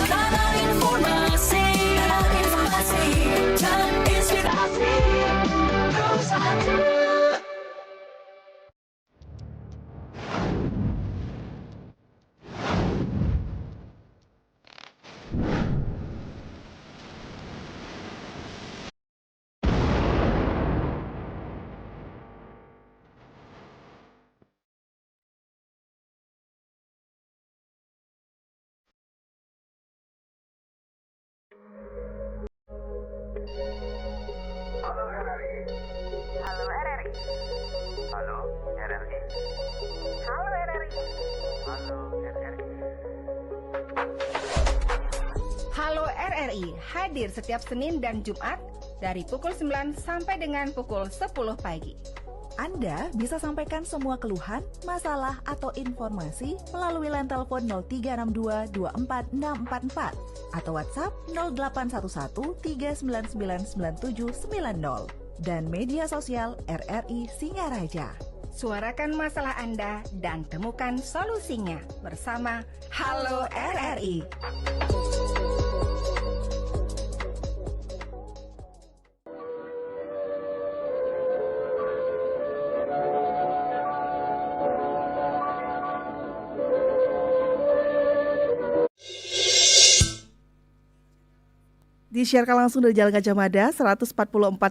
Kanal informasi dan inspirasi bersatu. Halo RRI. Halo RRI. Halo RRI. Halo RRI. Halo RRI hadir setiap Senin dan Jumat dari pukul 9 sampai dengan pukul 10 pagi. Anda bisa sampaikan semua keluhan, masalah, atau informasi melalui line telepon 0362 24644 atau WhatsApp 0811 399 9790 dan media sosial RRI Singaraja. Suarakan masalah Anda dan temukan solusinya bersama Halo RRI. Disiarkan langsung dari Jalan Gajah Mada 144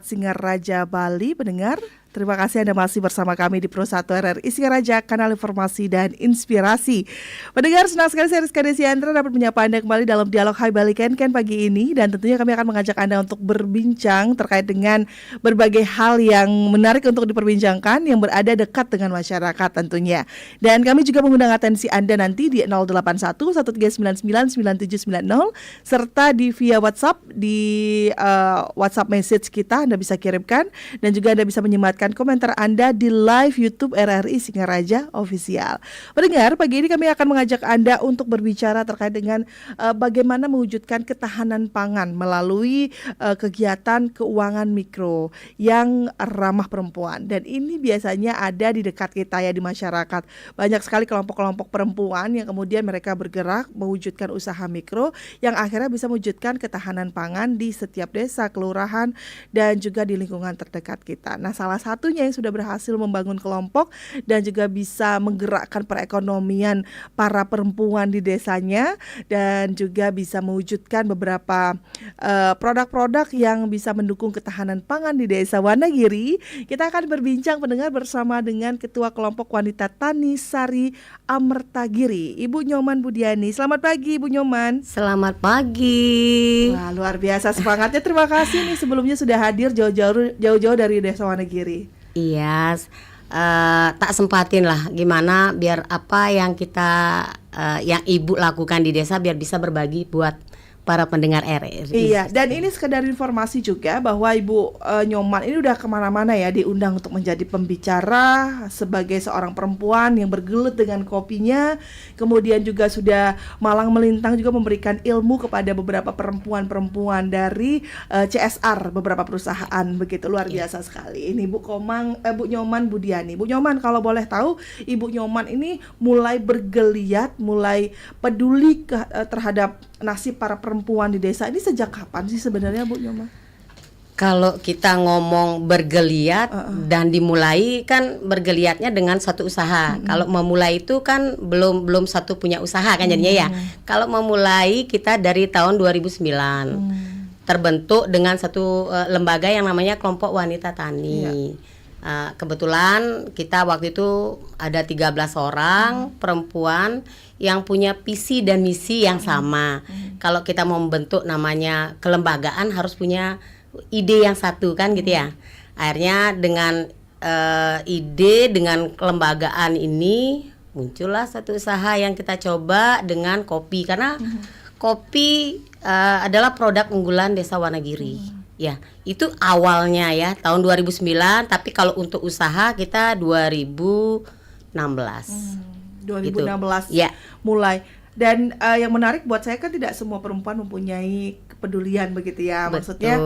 Singaraja, Bali. Pendengar, terima kasih Anda masih bersama kami di Pro 1 RRI Singaraja, kanal informasi dan inspirasi. Pendengar, senang sekali saya Rizka Desiandra dapat menyapa Anda kembali dalam dialog Hai Bali Ken pagi ini. Dan tentunya kami akan mengajak Anda untuk berbincang terkait dengan berbagai hal yang menarik untuk diperbincangkan yang berada dekat dengan masyarakat tentunya. Dan kami juga mengundang atensi Anda nanti di 081 1399 9790 serta di via WhatsApp di WhatsApp message kita Anda bisa kirimkan, dan juga Anda bisa menyematkan komentar Anda di live YouTube RRI Singaraja Official. Pendengar, pagi ini kami akan mengajak Anda untuk berbicara terkait dengan bagaimana mewujudkan ketahanan pangan melalui kegiatan keuangan mikro yang ramah perempuan. Dan ini biasanya ada di dekat kita ya, di masyarakat. Banyak sekali kelompok-kelompok perempuan yang kemudian mereka bergerak mewujudkan usaha mikro yang akhirnya bisa mewujudkan ketahanan pangan di setiap desa, kelurahan, dan juga di lingkungan terdekat kita. Nah, salah satunya yang sudah berhasil membangun kelompok dan juga bisa menggerakkan perekonomian para perempuan di desanya, dan juga bisa mewujudkan beberapa produk-produk yang bisa mendukung ketahanan pangan di Desa Wanagiri. Kita akan berbincang, pendengar, bersama dengan Ketua Kelompok Wanita Tani Sari Amertagiri, Ibu Nyoman Budiani. Selamat pagi, Ibu Nyoman. Selamat pagi. Wah, luar biasa semangatnya. Terima kasih nih sebelumnya sudah hadir jauh-jauh dari Desa Wanagiri. Iya, tak sempatin lah gimana biar apa yang kita yang ibu lakukan di desa biar bisa berbagi buat para pendengar RRI. Iya, dan ini sekedar informasi juga bahwa Ibu Nyoman ini udah kemana-mana ya, diundang untuk menjadi pembicara sebagai seorang perempuan yang bergelut dengan kopinya. Kemudian juga sudah malang melintang juga memberikan ilmu kepada beberapa perempuan-perempuan dari CSR beberapa perusahaan. Begitu luar biasa sekali. Ini Bu Nyoman Budiani. Bu Nyoman, kalau boleh tahu, Ibu Nyoman ini mulai bergeliat, mulai peduli terhadap nasib para perempuan di desa ini sejak kapan sih sebenarnya, Bu Nyoman? Kalau kita ngomong bergeliat dan dimulai kan bergeliatnya dengan satu usaha. Kalau memulai itu kan belum satu punya usaha kan jadinya ya. Kalau memulai kita dari tahun 2009 terbentuk dengan satu lembaga yang namanya Kelompok Wanita Tani. Ya. Kebetulan kita waktu itu ada 13 orang perempuan yang punya visi dan misi yang sama. Kalau kita mau membentuk namanya kelembagaan harus punya ide yang satu kan gitu ya. Akhirnya dengan ide dengan kelembagaan ini muncullah satu usaha yang kita coba dengan kopi, karena kopi adalah produk unggulan Desa Wanagiri. Ya, itu awalnya ya tahun 2009, tapi kalau untuk usaha kita 2016. 2016 gitu. Ya. Mulai. Dan yang menarik buat saya kan tidak semua perempuan mempunyai kepedulian begitu ya. Maksudnya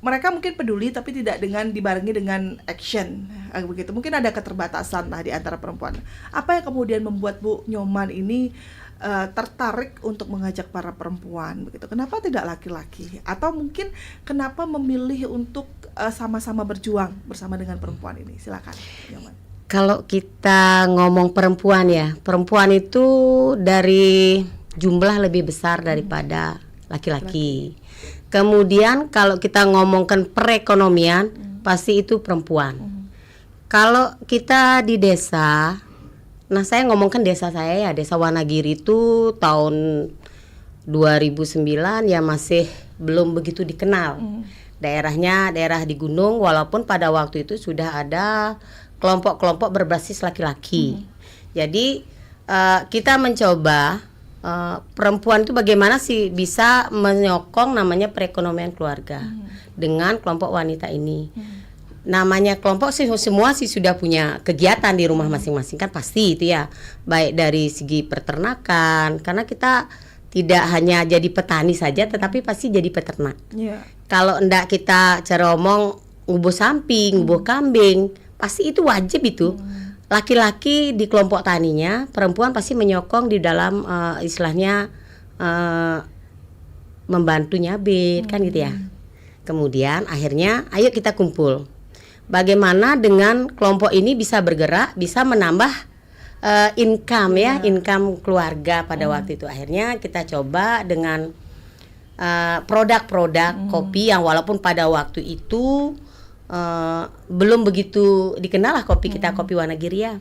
mereka mungkin peduli tapi tidak dengan dibarengi dengan action begitu. Mungkin ada keterbatasan lah di antara perempuan. Apa yang kemudian membuat Bu Nyoman ini tertarik untuk mengajak para perempuan begitu? Kenapa tidak laki-laki? Atau mungkin kenapa memilih untuk sama-sama berjuang bersama dengan perempuan ini? Silakan, Nyoman. Kalau kita ngomong perempuan ya, perempuan itu dari jumlah lebih besar daripada laki-laki. Kemudian kalau kita ngomongkan perekonomian, pasti itu perempuan. Kalau kita di desa, nah saya ngomongkan desa saya ya, desa Wanagiri itu tahun 2009 ya masih belum begitu dikenal. Daerahnya daerah di gunung, walaupun pada waktu itu sudah ada kelompok-kelompok berbasis laki-laki. Jadi kita mencoba perempuan itu bagaimana sih bisa menyokong namanya perekonomian keluarga dengan kelompok wanita ini. Namanya kelompok sih semua sih sudah punya kegiatan di rumah masing-masing kan pasti itu ya, baik dari segi peternakan, karena kita tidak hanya jadi petani saja tetapi pasti jadi peternak. Kalau enggak kita cara ngomong ngubuh samping, ngubuh kambing, pasti itu wajib itu. Laki-laki di kelompok taninya, perempuan pasti menyokong di dalam istilahnya membantu nyabit kan gitu ya. Kemudian akhirnya ayo kita kumpul. Bagaimana dengan kelompok ini bisa bergerak, bisa menambah income ya, income keluarga pada waktu itu. Akhirnya kita coba dengan produk-produk kopi yang walaupun pada waktu itu belum begitu dikenal lah kopi kita, kopi Wanagiri ya.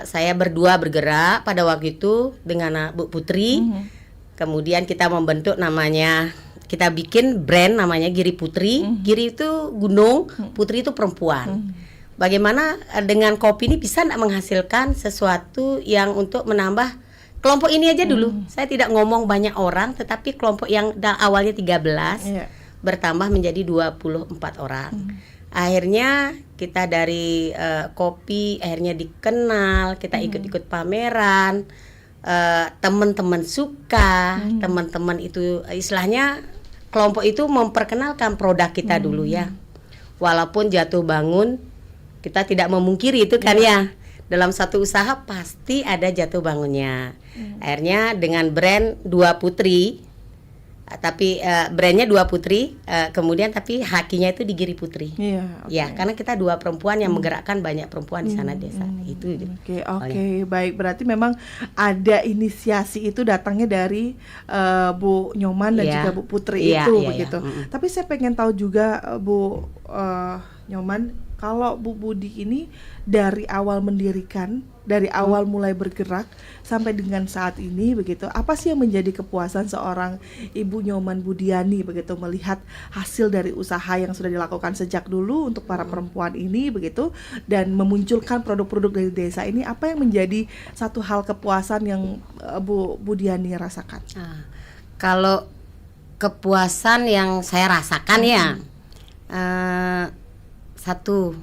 Saya berdua bergerak pada waktu itu dengan Bu Putri. Kemudian kita membentuk namanya, kita bikin brand namanya Giri Putri. Giri itu gunung, Putri itu perempuan. Bagaimana dengan kopi ini bisa menghasilkan sesuatu yang untuk menambah kelompok ini aja dulu. Saya tidak ngomong banyak orang, tetapi kelompok yang awalnya 13 bertambah menjadi 24 orang. Akhirnya kita dari kopi akhirnya dikenal, kita ikut-ikut pameran. Teman-teman suka, teman-teman itu istilahnya kelompok itu memperkenalkan produk kita dulu ya. Walaupun jatuh bangun, kita tidak memungkiri itu kan ya. Dalam satu usaha pasti ada jatuh bangunnya. Akhirnya dengan brand Dua Putri, tapi brandnya Dua Putri, kemudian tapi hakinya itu di Giri Putri. Ya, karena kita dua perempuan yang menggerakkan banyak perempuan di sana desa. Itu. Oke, baik. Berarti memang ada inisiasi itu datangnya dari Bu Nyoman dan juga Bu Putri itu begitu. Tapi saya pengen tahu juga Bu Nyoman, kalau Bu Budi ini dari awal mendirikan, dari awal mulai bergerak sampai dengan saat ini begitu, apa sih yang menjadi kepuasan seorang Ibu Nyoman Budiani begitu melihat hasil dari usaha yang sudah dilakukan sejak dulu untuk para perempuan ini begitu, dan memunculkan produk-produk dari desa ini? Apa yang menjadi satu hal kepuasan yang Bu Budiani rasakan? Kalau kepuasan yang saya rasakan ya, satu,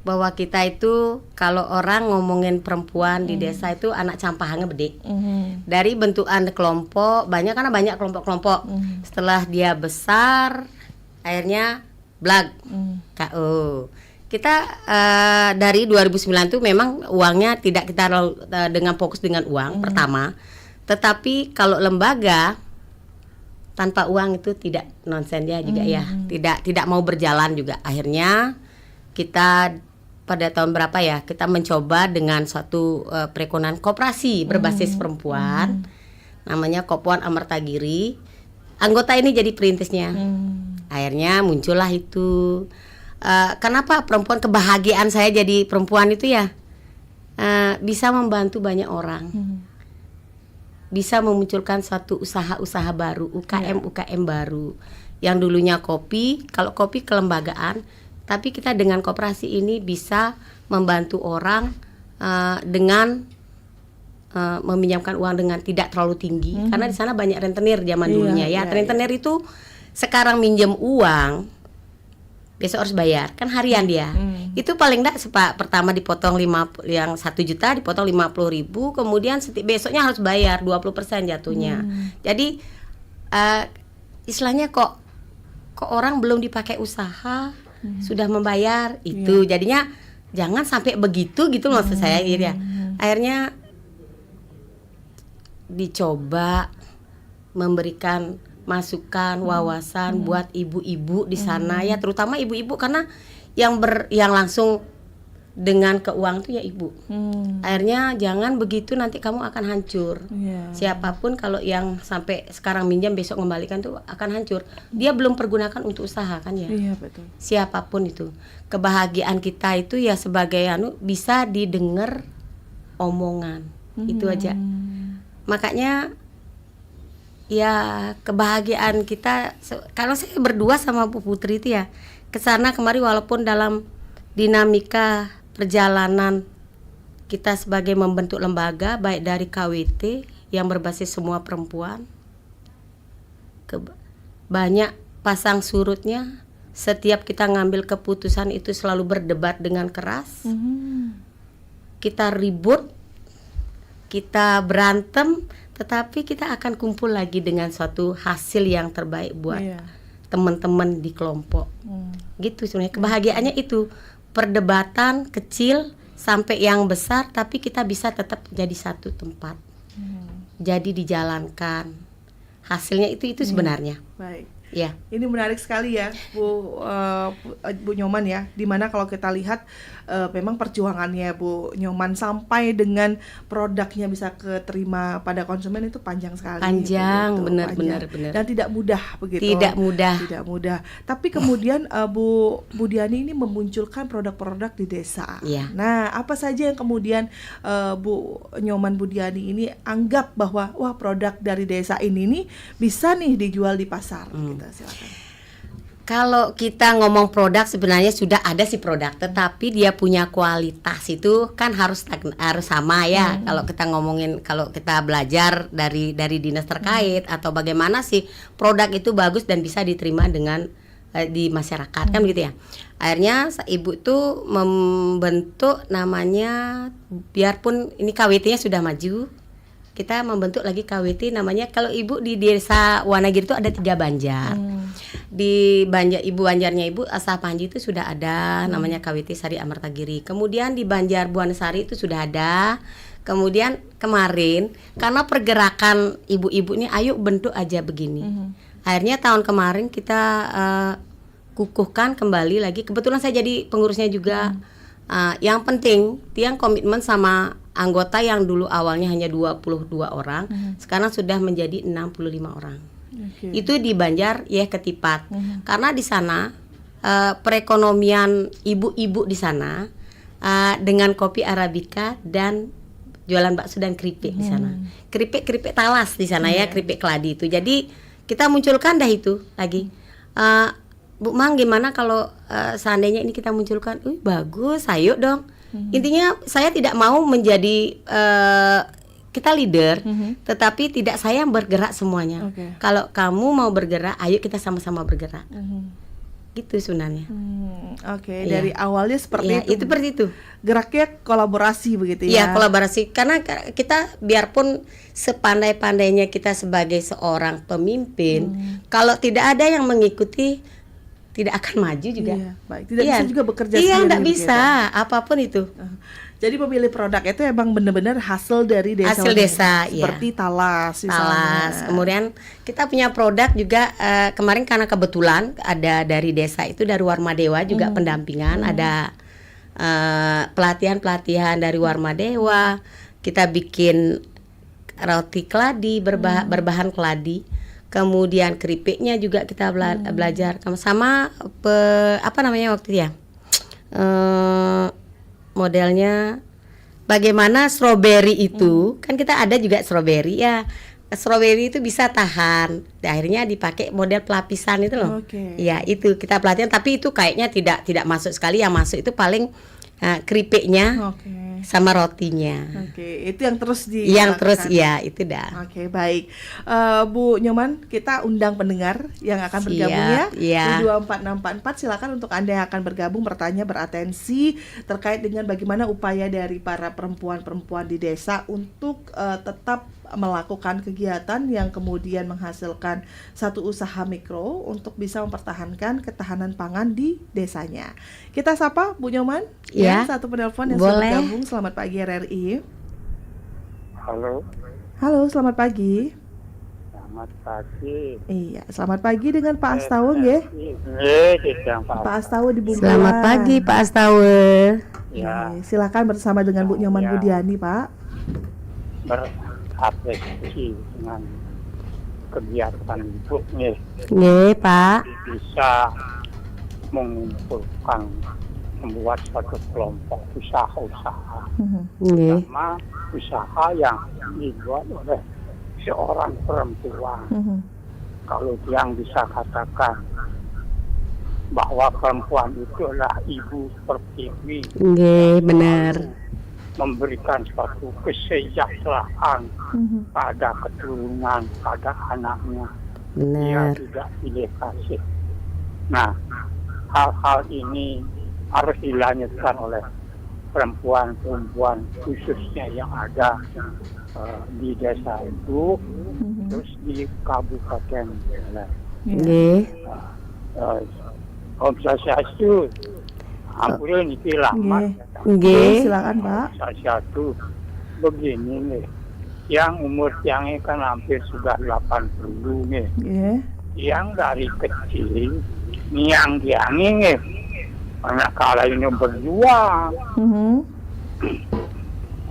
bahwa kita itu kalau orang ngomongin perempuan di desa itu anak campahangnya bedek. Dari bentukan kelompok banyak, karena banyak kelompok-kelompok. Setelah dia besar akhirnya blag KO. Kita dari 2009 itu memang uangnya tidak kita dengan fokus dengan uang pertama. Tetapi kalau lembaga tanpa uang itu tidak nonsen ya juga ya. Tidak mau berjalan juga. Akhirnya kita pada tahun berapa ya, kita mencoba dengan suatu perekonomian koperasi berbasis perempuan, namanya Kopuan Amerta Giri. Anggota ini jadi perintisnya. Akhirnya muncullah itu. Kenapa perempuan, kebahagiaan saya jadi perempuan itu ya, bisa membantu banyak orang, bisa memunculkan suatu usaha-usaha baru, UKM baru. Yang dulunya kopi, kalau kopi kelembagaan, tapi kita dengan koperasi ini bisa membantu orang dengan meminjamkan uang dengan tidak terlalu tinggi, karena di sana banyak rentenir zaman dulunya ya. Rentenir itu sekarang minjem uang, besok harus bayar, kan harian dia. Itu paling enggak pertama dipotong yang 1 juta dipotong 50.000, kemudian besoknya harus bayar 20% jatuhnya. Jadi istilahnya kok orang belum dipakai usaha sudah membayar itu. Jadinya jangan sampai begitu gitu maksud saya gitu ya. Akhirnya dicoba memberikan masukan, wawasan buat ibu-ibu di sana ya, terutama ibu-ibu karena yang langsung dengan keuangan itu ya ibu. Akhirnya jangan begitu, nanti kamu akan hancur. Siapapun kalau yang sampai sekarang minjam besok kembalikan tuh akan hancur. Dia belum pergunakan untuk usaha kan ya. Iya, betul. Siapapun itu. Kebahagiaan kita itu ya sebagai bisa didengar omongan. Itu aja. Makanya ya kebahagiaan kita kalau saya berdua sama Bu Putri itu ya kesana kemari, walaupun dalam dinamika perjalanan kita sebagai membentuk lembaga baik dari KWT yang berbasis semua perempuan, banyak pasang surutnya. Setiap kita ngambil keputusan itu selalu berdebat dengan keras. Kita ribut, kita berantem, tetapi kita akan kumpul lagi dengan suatu hasil yang terbaik buat teman-teman di kelompok. Gitu sebenarnya kebahagiaannya itu. Perdebatan kecil sampai yang besar, tapi kita bisa tetap jadi satu tempat. Jadi dijalankan. Hasilnya itu sebenarnya. Baik. Ya. Ini menarik sekali ya, Bu Nyoman ya. Dimana kalau kita lihat memang perjuangannya Bu Nyoman sampai dengan produknya bisa keterima pada konsumen itu panjang sekali. Panjang, gitu, benar. Dan tidak mudah begitu. Tidak mudah. Tapi kemudian Bu Diani ini memunculkan produk-produk di desa. Ya. Nah, apa saja yang kemudian Bu Nyoman Bu Diani ini anggap bahwa wah produk dari desa ini nih bisa nih dijual di pasar. Silakan. Kalau kita ngomong produk sebenarnya sudah ada sih produk, tetapi dia punya kualitas itu kan harus sama ya. Kalau kita ngomongin, kalau kita belajar dari dinas terkait atau bagaimana sih produk itu bagus dan bisa diterima dengan di masyarakat kan begitu ya. Akhirnya ibu itu membentuk namanya, biarpun ini KWT-nya sudah maju, kita membentuk lagi KWT namanya, kalau ibu di desa Wanagiri itu ada 3 banjar. Di Banjar, ibu Banjarnya Ibu Asah Panji itu sudah ada namanya KWT Sari Amartagiri. Kemudian di Banjar Buanesari itu sudah ada. Kemudian kemarin karena pergerakan ibu-ibu ini ayo bentuk aja begini. Akhirnya tahun kemarin kita kukuhkan kembali lagi. Kebetulan saya jadi pengurusnya juga. Yang penting tiang komitmen sama anggota yang dulu awalnya hanya 22 orang, sekarang sudah menjadi 65 orang. Itu di Banjar ya Ketipat. Karena di sana perekonomian ibu-ibu di sana dengan kopi arabica dan jualan bakso dan keripik di sana. Keripik talas di sana ya, keripik keladi itu. Jadi kita munculkan dah itu lagi. Bu Mang, gimana kalau seandainya ini kita munculkan? Bagus, ayo dong. Intinya saya tidak mau menjadi kita leader, tetapi tidak saya yang bergerak semuanya. Kalau kamu mau bergerak, ayo kita sama-sama bergerak. Gitu sebenarnya. Dari awalnya seperti itu. Itu seperti itu. Geraknya kolaborasi begitu ya. Iya, kolaborasi. Karena kita biarpun sepandai-pandainya kita sebagai seorang pemimpin, kalau tidak ada yang mengikuti, tidak akan maju juga. Baik. Tidak bisa juga bekerja sendiri. Iya, tidak bisa. Apapun itu. Jadi pemilih produk itu emang benar-benar hasil dari desa. Hasil desa, seperti talas. Kemudian kita punya produk juga kemarin karena kebetulan ada dari desa itu, dari Warmadewa juga pendampingan, ada pelatihan dari Warmadewa. Kita bikin roti keladi berbahan keladi. Kemudian keripiknya juga kita belajar sama apa namanya waktu itu ya, modelnya bagaimana strawberry itu kan kita ada juga strawberry ya. Strawberry itu bisa tahan. Akhirnya dipakai model pelapisan itu loh. Ya itu kita pelatihan, tapi itu kayaknya tidak masuk sekali. Yang masuk itu paling keripiknya sama rotinya. Itu yang terus itu dah. Baik. Bu Nyoman, kita undang pendengar yang akan bergabung ya. Di 24644 silakan untuk Anda yang akan bergabung bertanya, beratensi terkait dengan bagaimana upaya dari para perempuan-perempuan di desa untuk tetap melakukan kegiatan yang kemudian menghasilkan satu usaha mikro untuk bisa mempertahankan ketahanan pangan di desanya. Kita sapa Bu Nyoman, satu penelpon yang sudah bergabung. Selamat pagi RRI. Halo. Halo, selamat pagi. Selamat pagi. Iya, selamat pagi dengan Pak Astawa nggih. Sedang Pak Astawa di Bungkulan. Selamat pagi Pak Astawa. Ya, Silakan bersama dengan Bu Nyoman Ya. Budiani, Pak. berapresiasi dengan kegiatan ibu nih Nggih, Pak. bisa mengumpulkan membuat suatu kelompok usaha-usaha Nggih. sama usaha yang dibuat oleh seorang perempuan. Kalau yang bisa katakan bahwa perempuan itu adalah ibu pertiwi, Nggih, benar. memberikan suatu kesejahteraan pada keturunan, pada anaknya. Dia Benar. tidak pilih kasih. Nah, hal-hal ini harus dilanjutkan oleh perempuan-perempuan khususnya yang ada di desa itu, terus di kabupaten. Nggih. Om Swastiastu, ampun iki lama. Nggih. Silakan, Pak. Satu begini nih, yang umur tiangnya kan hampir sudah 80 nih, Nggih. yang dari kecil niang tiangnya nih, anak kala ini berjuang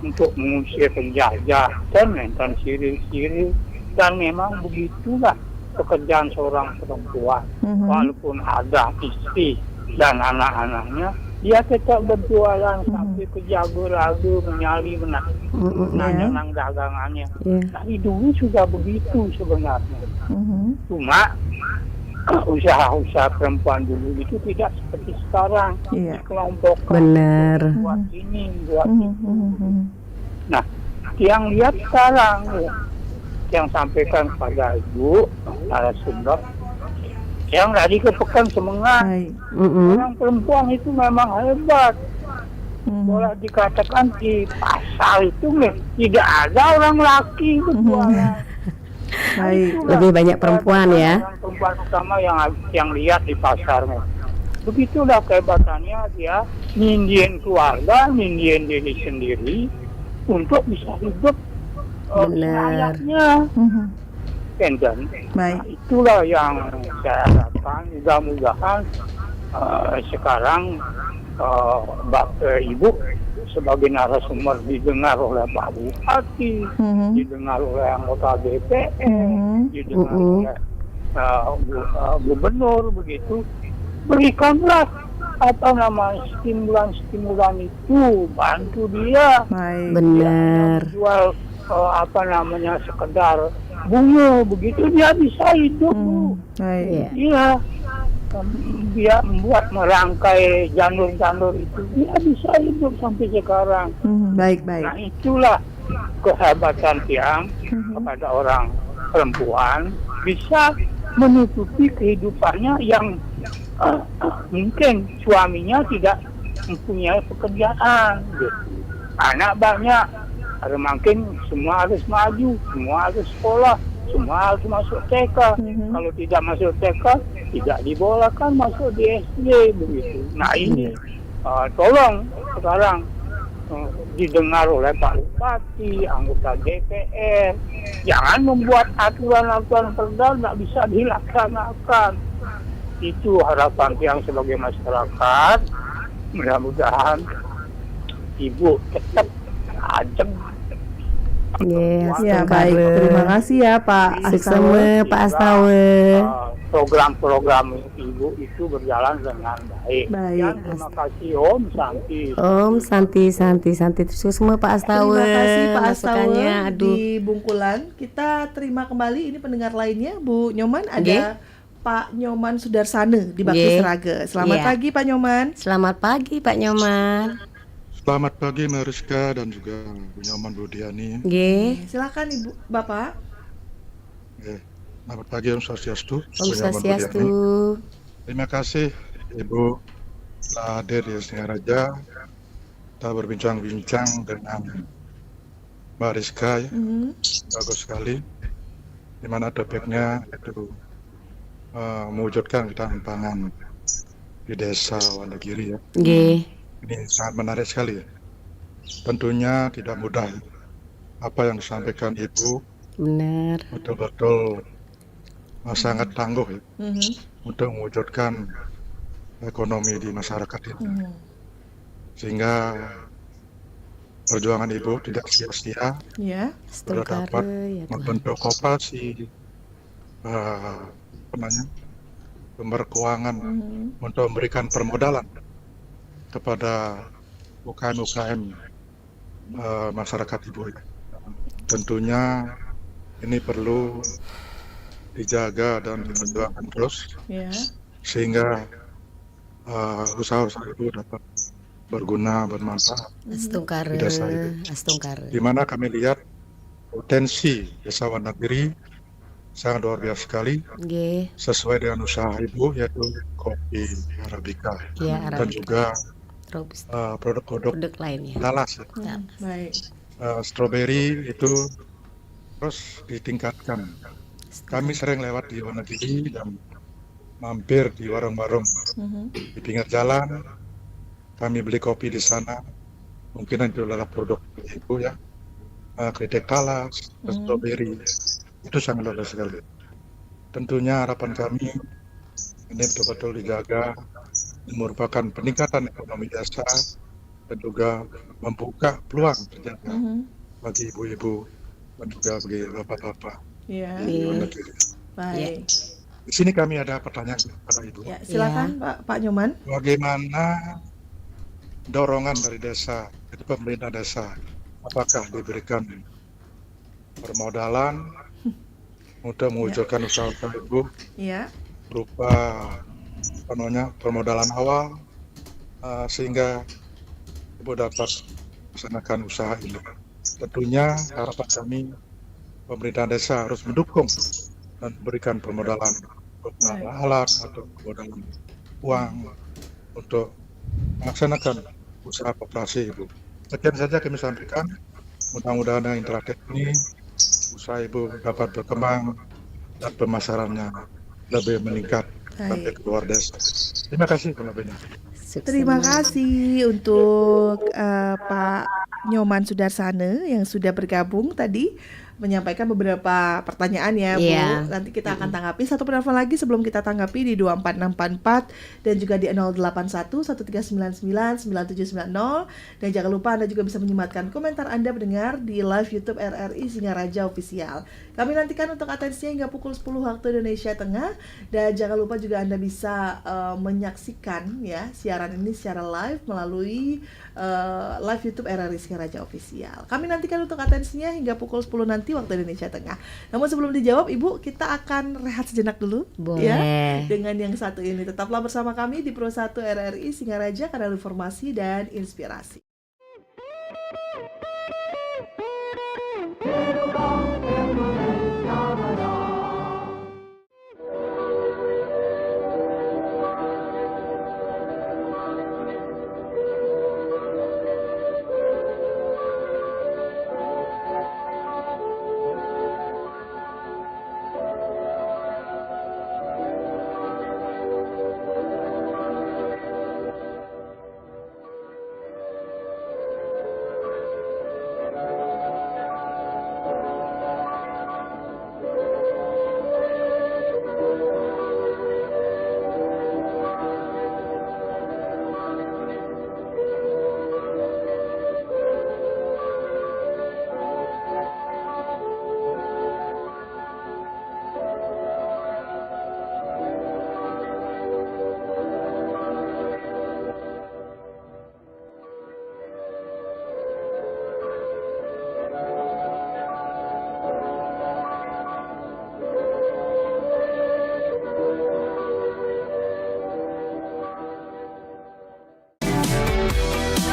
untuk mengusir penjajah dan mentan siri-siri, dan memang begitulah pekerjaan seorang perempuan. Walaupun ada istri dan anak-anaknya, dia tetap berjualan sampai ke Jago-Rago, menyali menang dagangannya. Dari dulu sudah begitu sebenarnya. Cuma usaha-usaha perempuan dulu itu tidak seperti sekarang. Iya. Dikelompokkan. Benar. Buat ini, buat itu. Nah, yang lihat sekarang, yang sampaikan pada Ibu narasumber, yang tadi kepekan semangat. Baik. Orang perempuan itu memang hebat. Boleh dikatakan di pasar itu tidak ada orang laki berjualan. Baik. Lebih banyak perempuan ya. Orang perempuan utama yang lihat di pasarnya. Begitulah kehebatannya, dia nindien keluarga, nindien diri sendiri untuk bisa hidup Benar. layaknya. Dan Baik. itulah yang saya harapkan. Mudah-mudahan sekarang Ibu sebagai narasumber didengar oleh Pak Bupati, didengar oleh anggota DPR, didengar oleh gubernur, begitu. Berikanlah stimulan itu, bantu dia. Baik. Benar. Jual sekedar bunga, begitu dia bisa hidup, Bu. Baik. Iya, dia membuat merangkai janur-janur itu, dia bisa hidup sampai sekarang. Baik, baik. Nah, itulah kehebatan tiang kepada orang perempuan, bisa menutupi kehidupannya yang mungkin suaminya tidak mempunyai pekerjaan. Gitu. Anak banyak, ada makin semua harus maju, semua harus sekolah, semua harus masuk TK. Kalau tidak masuk TK, tidak dibolehkan masuk di SD, begitu. Nah ini tolong sekarang didengar oleh Pak Bupati, anggota DPR. Jangan membuat aturan-aturan perda tidak bisa dilaksanakan. Itu harapan yang sebagai masyarakat. Mudah-mudahan Ibu tetap ajeng. Yes, Ya, baik. Terima kasih ya, Pak Astawa. Sama Pak Astawa. Program-program Ibu itu berjalan dengan baik. Baik. Dan terima kasih Om Santi. Om Santi terus semua Pak Astawa. Terima kasih Pak masukannya. Astawa Aduh. di Bungkulan. Kita terima kembali ini pendengar lainnya, Bu Nyoman. Ada Nggih. Pak Nyoman Sudarsana di Bakti Nggih. Seraga. Selamat Iya. pagi Pak Nyoman. Selamat pagi Pak Nyoman. Selamat pagi Mariska dan juga Bu Nyoman Budiani. Nggih. Silakan Ibu, Bapak. Selamat pagi Om Swastiastu. Om Bu Nyoman Swastiastu. Budiani. Terima kasih Ibu telah hadir di Singaraja. Kita berbincang-bincang dengan Mbak Rizka ya. Bagus sekali. Di mana topiknya itu mewujudkan ketahanan pangan di desa Wonogiri ya. Nggih. Ini sangat menarik sekali ya. Tentunya tidak mudah apa yang disampaikan Ibu Benar. betul-betul sangat tangguh ya, Mhm. untuk mewujudkan ekonomi di masyarakat ini. Mhm. Sehingga perjuangan Ibu tidak sia-sia, Ya. sudah dapat Astungkare ya Tuhan. membentuk koperasi apa namanya, sumber keuangan Mhm. untuk memberikan permodalan kepada UKM-UKM masyarakat Ibu ya. Tentunya ini perlu dijaga dan diperjuangkan terus Ya. sehingga usaha-usaha Ibu dapat berguna, bermanfaat Astungkare, di desa itu. astungkare. Di mana kami lihat potensi desa Wonogiri sangat luar biasa sekali Nggih, sesuai dengan usaha Ibu yaitu kopi Arabica ya dan Arabica, juga Robusta, produk-produk produk lainnya. talas ya. Ya. Baik. Stroberi itu terus ditingkatkan. Kami sering lewat di Wonogiri dan mampir di warung-warung Mhm. di pinggir jalan. Kami beli kopi di sana. Mungkin itu adalah produk Ibu ya. Kritik talas, stroberi. Itu sangat luar biasa sekali. Tentunya harapan kami ini betul-betul dijaga, merupakan peningkatan ekonomi desa dan juga membuka peluang kerja bagi ibu-ibu dan juga bagi bapak-bapak Ya. di Nggih. Wonogiri. Baik. Di sini kami ada pertanyaan kepada Ibu. Ya, silakan Pak Nyoman. Bagaimana dorongan dari desa, dari pemerintah desa? Apakah diberikan permodalan untuk mewujudkan usaha-usaha Ibu Ya. berupa apa namanya, permodalan awal sehingga Ibu dapat melaksanakan usaha ini. Tentunya harapan kami pemerintah desa harus mendukung dan memberikan permodalan berupa alat atau permodalan uang untuk melaksanakan usaha koperasi Ibu. Sekian saja kami sampaikan. Mudah-mudahan dengan interaktif ini usaha Ibu dapat berkembang dan pemasarannya lebih meningkat sampai Baik. keluar desa. Terima kasih lebihnya. Sukses Terima semua. kasih untuk Pak Nyoman Sudarsana yang sudah bergabung tadi menyampaikan beberapa pertanyaan ya Bu. Iya. Nanti kita akan tanggapi satu penelpon lagi sebelum kita tanggapi di 24644 dan juga di 081 1399 9790 dan jangan lupa Anda juga bisa menyematkan komentar Anda mendengar di live YouTube RRI Singaraja Official. Kami nantikan untuk atensinya hingga pukul 10 waktu Indonesia Tengah dan jangan lupa juga Anda bisa menyaksikan ya siaran ini secara live melalui live YouTube RRI Singaraja Official. Kami nantikan untuk atensinya hingga pukul 10 nanti waktu Indonesia Tengah. Namun sebelum dijawab Ibu, kita akan rehat sejenak dulu. Boleh. Ya, dengan yang satu ini. Tetaplah bersama kami di Pro 1 RRI Singaraja, kanal informasi dan inspirasi.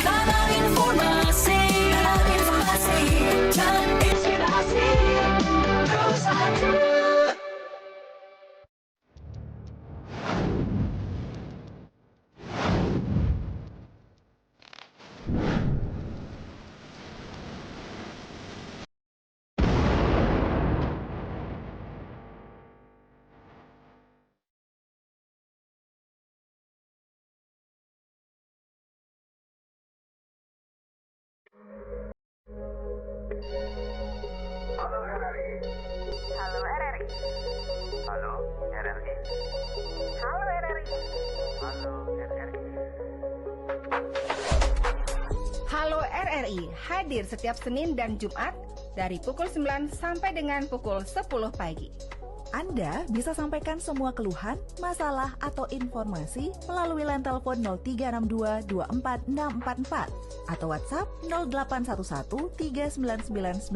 Kanal informasi dan inspirasi Pro 1. RRI hadir setiap Senin dan Jumat dari pukul 9 sampai dengan pukul 10 pagi. Anda bisa sampaikan semua keluhan, masalah, atau informasi melalui line telepon 0362 24644 atau WhatsApp 0811 399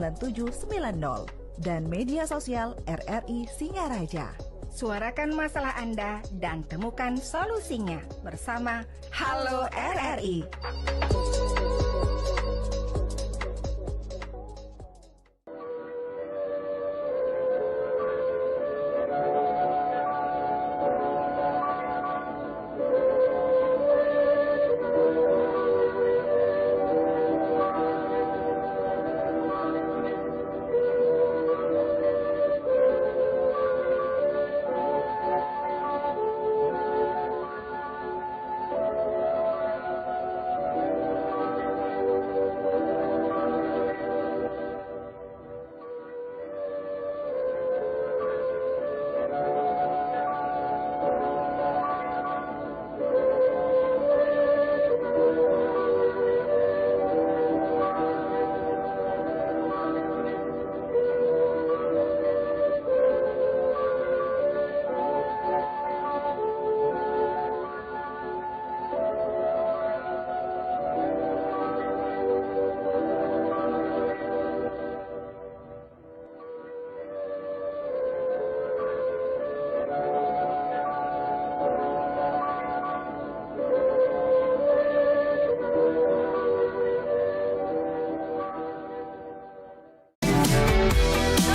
9790 dan media sosial RRI Singaraja. Suarakan masalah Anda dan temukan solusinya bersama Halo RRI.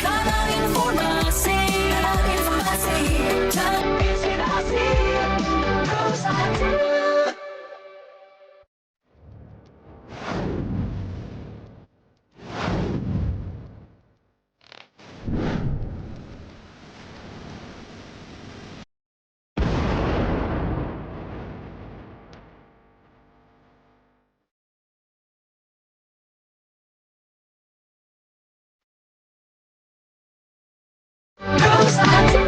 Kanal informasi dan inspirasi terus ada. Terus ada.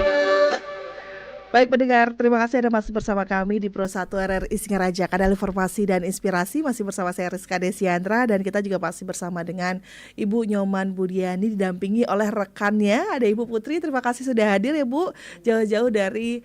Baik pendengar, terima kasih Anda masih bersama kami di Pro 1 RRI Singaraja, kanal informasi dan inspirasi. Masih bersama saya Rizka Desiandra dan kita juga masih bersama dengan Ibu Nyoman Budiani didampingi oleh rekannya, ada Ibu Putri. Terima kasih sudah hadir ya Bu, jauh-jauh dari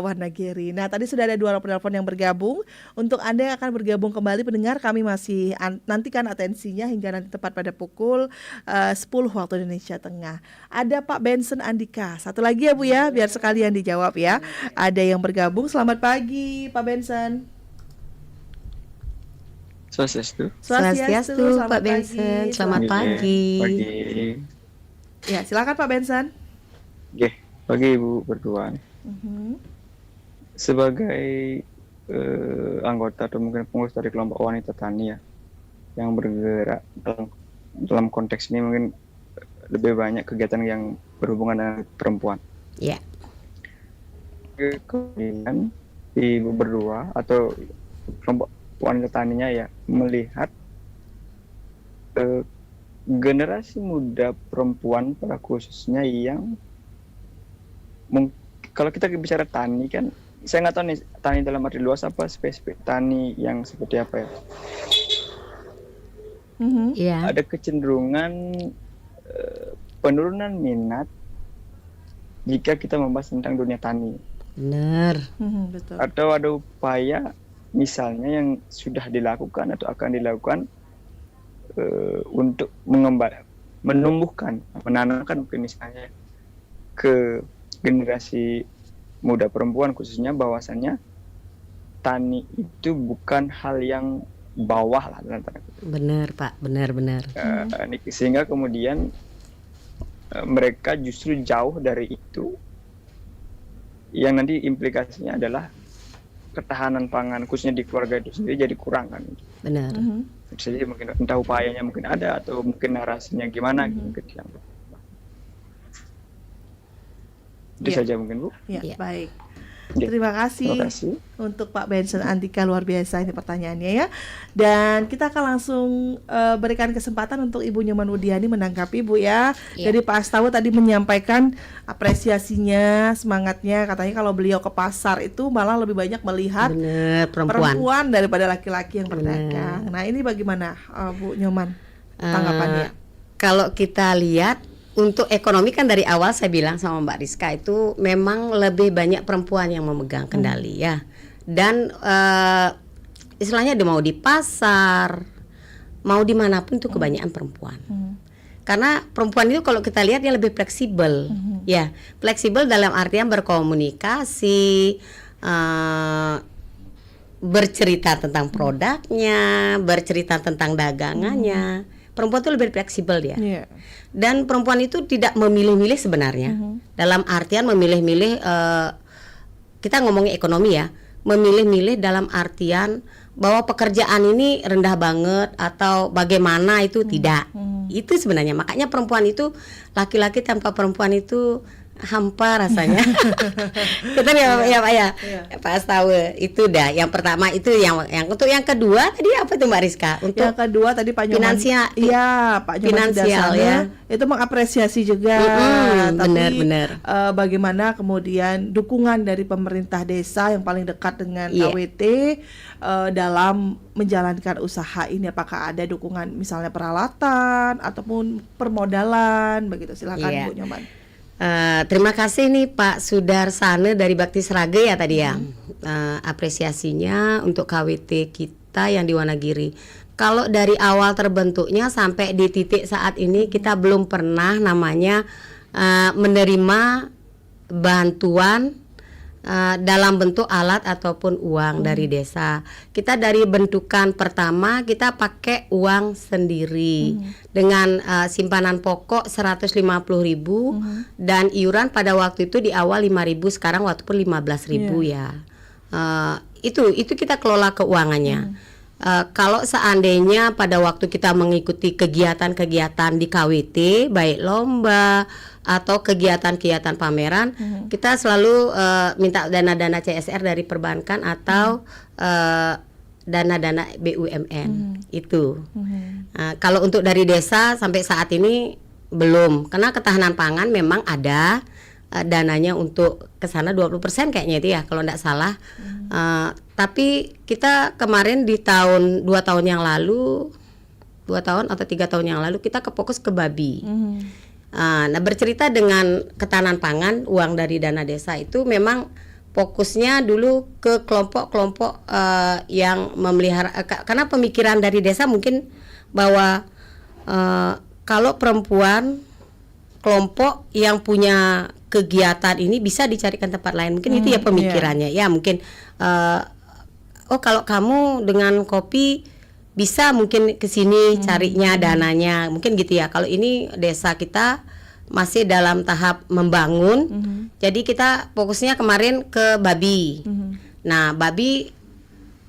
Wonogiri. Nah tadi sudah ada 2 penelpon yang bergabung. Untuk Anda yang akan bergabung kembali pendengar, kami masih nantikan atensinya hingga nanti tepat pada pukul 10 waktu Indonesia Tengah. Ada Pak Benson Andika, satu lagi ya Bu ya, biar sekalian dijawab ya. Ada yang bergabung. Selamat pagi Pak Benson. Swastiastu. Swastiastu, Selamat Pak pagi. Benson. Selamat pagi. Pagi. Ya silakan Pak Benson. Oke, pagi Ibu berdua. Sebagai anggota atau mungkin pengurus dari kelompok wanita tani ya, yang bergerak dalam konteks ini mungkin lebih banyak kegiatan yang berhubungan dengan perempuan. Ya. Kemudian Ibu berdua atau kelompok wanita taninya ya melihat generasi muda perempuan pada khususnya yang kalau kita bicara tani kan saya nggak tahu nih tani dalam arti luas apa spesifik tani yang seperti apa ya. Ya. Ada kecenderungan penurunan minat jika kita membahas tentang dunia tani. Benar. Betul. Atau ada upaya misalnya yang sudah dilakukan atau akan dilakukan untuk menumbuhkan, menanamkan mungkin misalnya ke generasi muda perempuan khususnya bahwasannya tani itu bukan hal yang bawah lah dalam tanda kutip. Benar Pak, benar. Sehingga kemudian mereka justru jauh dari itu, yang nanti implikasinya adalah ketahanan pangan khususnya di keluarga itu sendiri jadi kurang kan. Benar. Jadi mungkin entah upayanya mungkin ada atau mungkin narasinya gimana mungkin yang itu Ya. saja mungkin Bu. Ya, Ya. baik. Terima kasih. Terima kasih. Untuk Pak Benson Andika, luar biasa ini pertanyaannya ya. Dan kita akan langsung berikan kesempatan untuk Ibu Nyoman Wudiani menanggapi Bu ya. Jadi Pak Astawa tadi menyampaikan apresiasinya, semangatnya, katanya kalau beliau ke pasar itu malah lebih banyak melihat perempuan daripada laki-laki yang berdagang. Nah ini bagaimana Bu Nyoman tanggapannya? Kalau kita lihat untuk ekonomi kan dari awal saya bilang sama Mbak Rizka itu memang lebih banyak perempuan yang memegang kendali ya. Dan istilahnya mau di pasar, mau dimanapun itu kebanyakan perempuan. Karena perempuan itu kalau kita lihat dia lebih fleksibel, ya fleksibel dalam artian berkomunikasi, bercerita tentang produknya, bercerita tentang dagangannya. Perempuan itu lebih fleksibel dia. Dan perempuan itu tidak memilih-milih sebenarnya. Dalam artian memilih-milih, kita ngomongin ekonomi ya, memilih-milih dalam artian bahwa pekerjaan ini rendah banget atau bagaimana itu tidak. Itu sebenarnya makanya perempuan itu, laki-laki tanpa perempuan itu hampa rasanya. Betul ya Pak ya. Pak Astawa itu dah. Yang pertama itu yang untuk yang kedua tadi apa tuh Mbak Rizka? Untuk yang kedua tadi Pak Nyoman. Finansial. Iya, Pak Nyoman finansial ya. Itu mengapresiasi juga. Tapi benar. Bagaimana kemudian dukungan dari pemerintah desa yang paling dekat dengan KWT dalam menjalankan usaha ini, apakah ada dukungan misalnya peralatan ataupun permodalan begitu? Silakan Bu Nyoman. Terima kasih nih Pak Sudarsana dari Bakti Sraga ya tadi ya. Apresiasinya untuk KWT kita yang di Wonogiri. Kalau dari awal terbentuknya sampai di titik saat ini kita belum pernah namanya menerima bantuan dalam bentuk alat ataupun uang dari desa. Kita dari bentukan pertama kita pakai uang sendiri dengan simpanan pokok 150.000 dan iuran pada waktu itu di awal 5.000, sekarang waktu pun 15.000 ya. Itu kita kelola keuangannya. Kalau seandainya pada waktu kita mengikuti kegiatan-kegiatan di KWT, baik lomba atau kegiatan-kegiatan pameran, kita selalu minta dana-dana CSR dari perbankan atau dana-dana BUMN itu. Kalau untuk dari desa sampai saat ini belum, karena ketahanan pangan memang ada dananya untuk ke sana 20% kayaknya itu ya kalau tidak salah. Tapi kita kemarin di 2 tahun yang lalu, 2 tahun atau 3 tahun yang lalu kita fokus ke babi. Nah bercerita dengan ketahanan pangan, uang dari dana desa itu memang fokusnya dulu ke kelompok-kelompok yang memelihara, karena pemikiran dari desa mungkin bahwa kalau perempuan kelompok yang punya kegiatan ini bisa dicarikan tempat lain, mungkin itu ya pemikirannya ya mungkin kalau kamu dengan kopi bisa mungkin ke sini carinya dananya, mungkin gitu ya. Kalau ini desa kita masih dalam tahap membangun, jadi kita fokusnya kemarin ke babi. Nah babi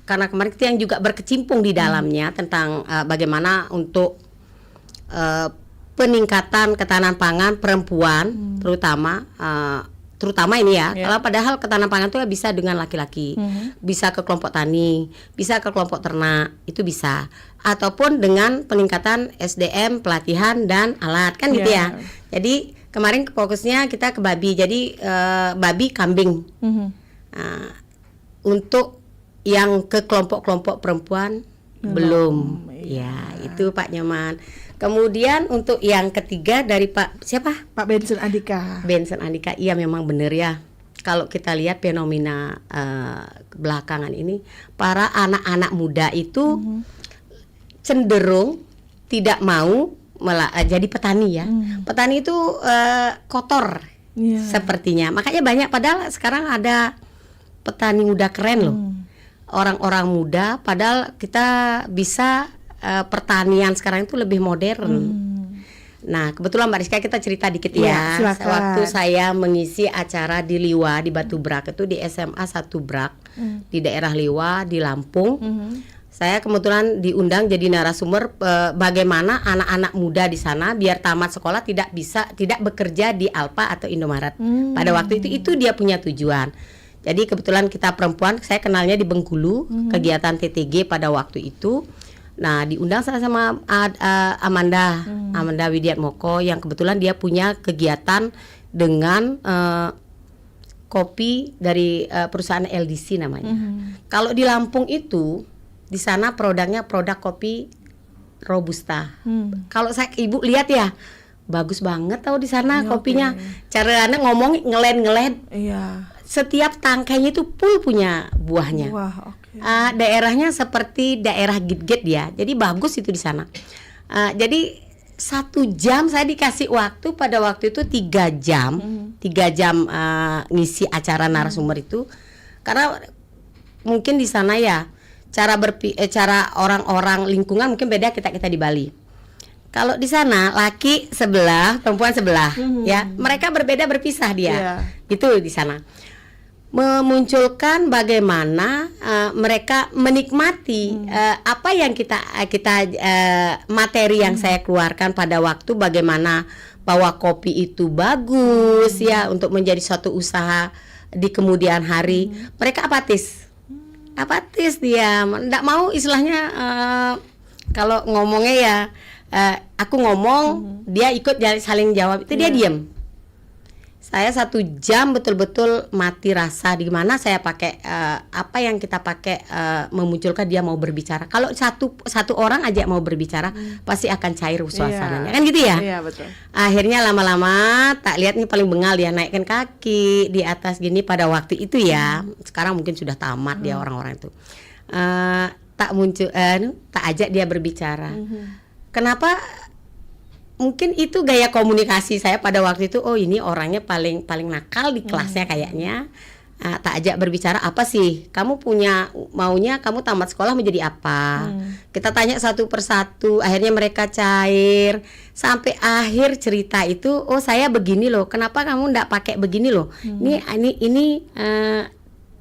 karena kemarin kita yang juga berkecimpung di dalamnya tentang bagaimana untuk peningkatan ketahanan pangan perempuan terutama ini ya. Kalau padahal ketahanan pangan itu bisa dengan laki-laki, bisa ke kelompok tani, bisa ke kelompok ternak, itu bisa, ataupun dengan peningkatan SDM, pelatihan dan alat kan gitu ya. Jadi kemarin fokusnya kita ke babi, jadi babi kambing. Untuk yang ke kelompok-kelompok perempuan belum. Ya itu Pak Nyoman. Kemudian untuk yang ketiga dari Pak siapa? Pak Benson Andika. Benson Andika, iya memang benar ya. Kalau kita lihat fenomena belakangan ini, para anak-anak muda itu cenderung tidak mau jadi petani ya. Petani itu kotor sepertinya. Makanya banyak, padahal sekarang ada petani muda keren loh. Orang-orang muda, padahal kita bisa pertanian sekarang itu lebih modern. Nah kebetulan Mbak Rizka kita cerita dikit ya. Waktu saya mengisi acara di Liwa di Batu Brak itu di SMA 1 Brak di daerah Liwa di Lampung. Saya kebetulan diundang jadi narasumber bagaimana anak-anak muda di sana biar tamat sekolah tidak bekerja di Alfa atau Indomaret. Pada waktu itu dia punya tujuan. Jadi kebetulan kita perempuan, saya kenalnya di Bengkulu, kegiatan TTG pada waktu itu. Nah, diundang saya sama Amanda Widiatmoko yang kebetulan dia punya kegiatan dengan kopi dari perusahaan LDC namanya. Kalau di Lampung itu, di sana produknya produk kopi Robusta. Kalau saya Ibu lihat ya, bagus banget tahu di sana kopinya. Cara anak ngomong ngeled. Iya. Setiap tangkainya itu full punya buahnya. Wah, oke. Daerahnya seperti daerah Gitget ya. Jadi bagus itu di sana. Jadi 1 jam saya dikasih waktu pada waktu itu 3 jam. 3 jam ngisi acara narasumber itu. Karena mungkin di sana ya cara orang-orang lingkungan mungkin beda kita di Bali. Kalau di sana laki sebelah, perempuan sebelah, ya mereka berbeda berpisah dia, itu di sana memunculkan bagaimana mereka menikmati apa yang kita materi yang saya keluarkan pada waktu bagaimana bahwa kopi itu bagus ya untuk menjadi suatu usaha di kemudian hari. Mereka apatis dia, nggak mau istilahnya kalau ngomongnya ya. Aku ngomong, dia ikut saling jawab, itu dia diam. Saya 1 jam betul-betul mati rasa di mana saya pakai apa yang kita pakai memunculkan dia mau berbicara. Kalau satu orang aja mau berbicara, pasti akan cair suasananya, kan gitu ya? Iya, betul. Akhirnya lama-lama tak lihat nih paling bengal dia naikkan kaki di atas gini pada waktu itu ya. Sekarang mungkin sudah tamat dia orang-orang itu. Tak muncul, tak ajak dia berbicara. Kenapa? Mungkin itu gaya komunikasi saya pada waktu itu. Oh, ini orangnya paling nakal di kelasnya kayaknya. Tak ajak berbicara, apa sih kamu maunya kamu tamat sekolah menjadi apa? Kita tanya satu persatu. Akhirnya mereka cair sampai akhir cerita itu. Oh, saya begini loh. Kenapa kamu ndak pakai begini loh? Ini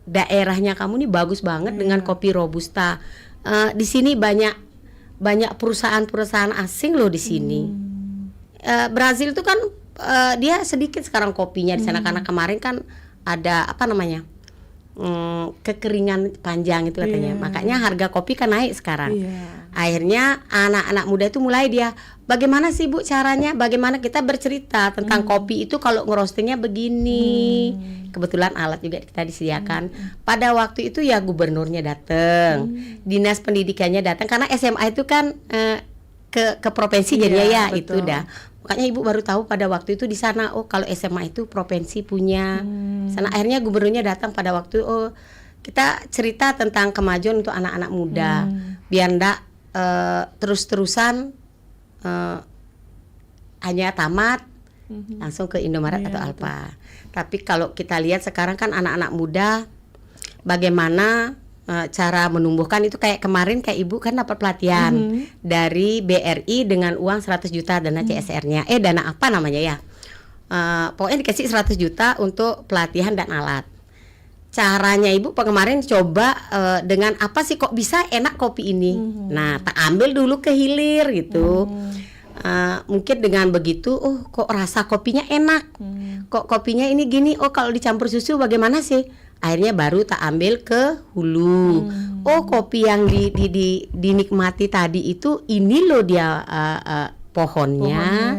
daerahnya kamu nih bagus banget dengan kopi Robusta. Di sini banyak perusahaan-perusahaan asing loh di sini. Brazil itu kan dia sedikit sekarang kopinya di sana karena kemarin kan ada apa namanya kekeringan panjang itu katanya. Makanya harga kopi kan naik sekarang. Akhirnya anak-anak muda itu mulai dia, bagaimana sih Bu caranya? Bagaimana kita bercerita tentang kopi itu kalau ngerostingnya begini. Kebetulan alat juga kita disediakan. Pada waktu itu ya gubernurnya datang, dinas pendidikannya datang karena SMA itu kan ke provinsi jadinya ya betul. Itu dah. Makanya Ibu baru tahu pada waktu itu di sana, oh kalau SMA itu provinsi punya. Sana akhirnya gubernurnya datang pada waktu, oh kita cerita tentang kemajuan untuk anak-anak muda. Biar ndak terus-terusan hanya tamat langsung ke Indomaret atau Alfa. Tapi kalau kita lihat sekarang kan anak-anak muda bagaimana cara menumbuhkan itu kayak kemarin kayak Ibu kan dapat pelatihan dari BRI dengan uang 100 juta dana CSR-nya. Dana apa namanya ya? Pokoknya dikasih 100 juta untuk pelatihan dan alat. Caranya Ibu kemarin coba dengan apa sih kok bisa enak kopi ini? Nah, tak ambil dulu ke hilir gitu. Mungkin dengan begitu, oh kok rasa kopinya enak, kok kopinya ini gini, oh kalau dicampur susu bagaimana sih? Akhirnya baru tak ambil ke hulu. Oh kopi yang dinikmati tadi itu ini loh dia pohonnya.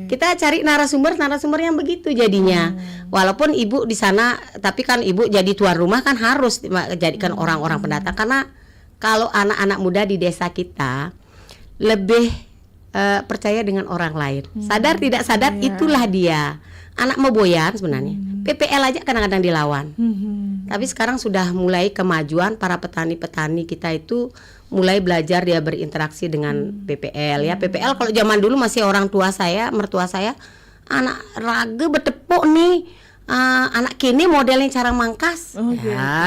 Kita cari narasumber yang begitu jadinya. Walaupun Ibu di sana, tapi kan Ibu jadi tuan rumah kan harus jadikan orang-orang pendatang karena kalau anak-anak muda di desa kita lebih percaya dengan orang lain. Sadar tidak sadar itulah dia. Anak Meboyan sebenarnya. PPL aja kadang-kadang dilawan. Tapi sekarang sudah mulai kemajuan para petani-petani kita itu mulai belajar dia berinteraksi dengan PPL ya. PPL kalau zaman dulu masih orang tua saya, mertua saya, anak rage betepuk nih. Anak kini modelnya cara mangkas.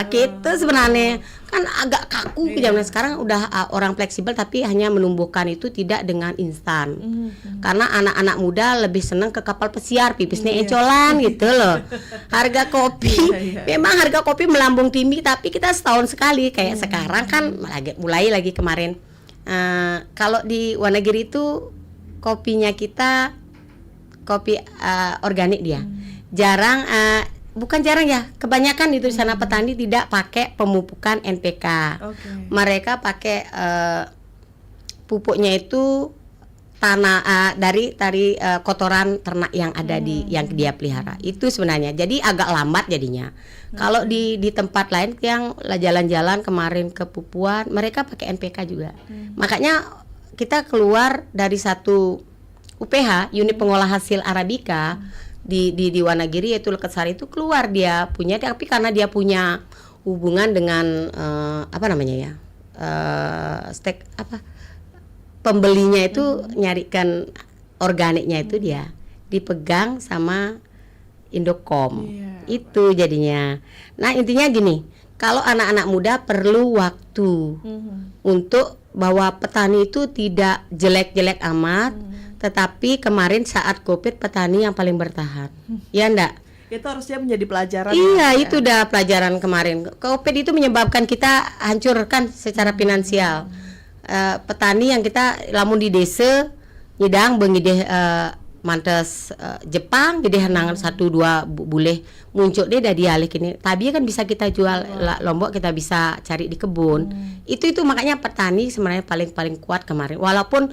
Gitu sebenarnya kan agak kaku zaman sekarang udah orang fleksibel tapi hanya menumbuhkan itu tidak dengan instan. Karena anak-anak muda lebih senang ke kapal pesiar, pipisnya encolan gitu loh. Harga kopi memang harga kopi melambung tinggi tapi kita setahun sekali kayak sekarang kan mulai lagi kemarin. Kalau di Wonogiri itu kopinya kita kopi organik dia. Jarang bukan jarang ya, kebanyakan itu di sana petani tidak pakai pemupukan NPK. Oke. Mereka pakai pupuknya itu tanah dari kotoran ternak yang ada di yang dia pelihara. Itu sebenarnya. Jadi agak lambat jadinya. Kalau di tempat lain yang jalan-jalan kemarin ke Pupuan, mereka pakai NPK juga. Makanya kita keluar dari satu UPH, unit pengolah hasil Arabica di Wonogiri, yaitu Lekesari, itu keluar dia punya, tapi karena dia punya hubungan dengan pembelinya itu nyarikan organiknya itu dia dipegang sama Indocom. Itu jadinya. Nah, intinya gini, kalau anak-anak muda perlu waktu untuk bahwa petani itu tidak jelek-jelek amat, tetapi kemarin saat Covid petani yang paling bertahan. Ya enggak? Itu harusnya menjadi pelajaran. Iya, itu udah pelajaran kemarin. Covid itu menyebabkan kita hancurkan secara finansial. Petani yang kita lamun di desa nyidang bengideh mantes Jepang gede henangan 1-2 boleh muncul deh dari alih kini. Tapi kan bisa kita jual Lombok, kita bisa cari di kebun. Itu makanya petani sebenarnya paling kuat kemarin. Walaupun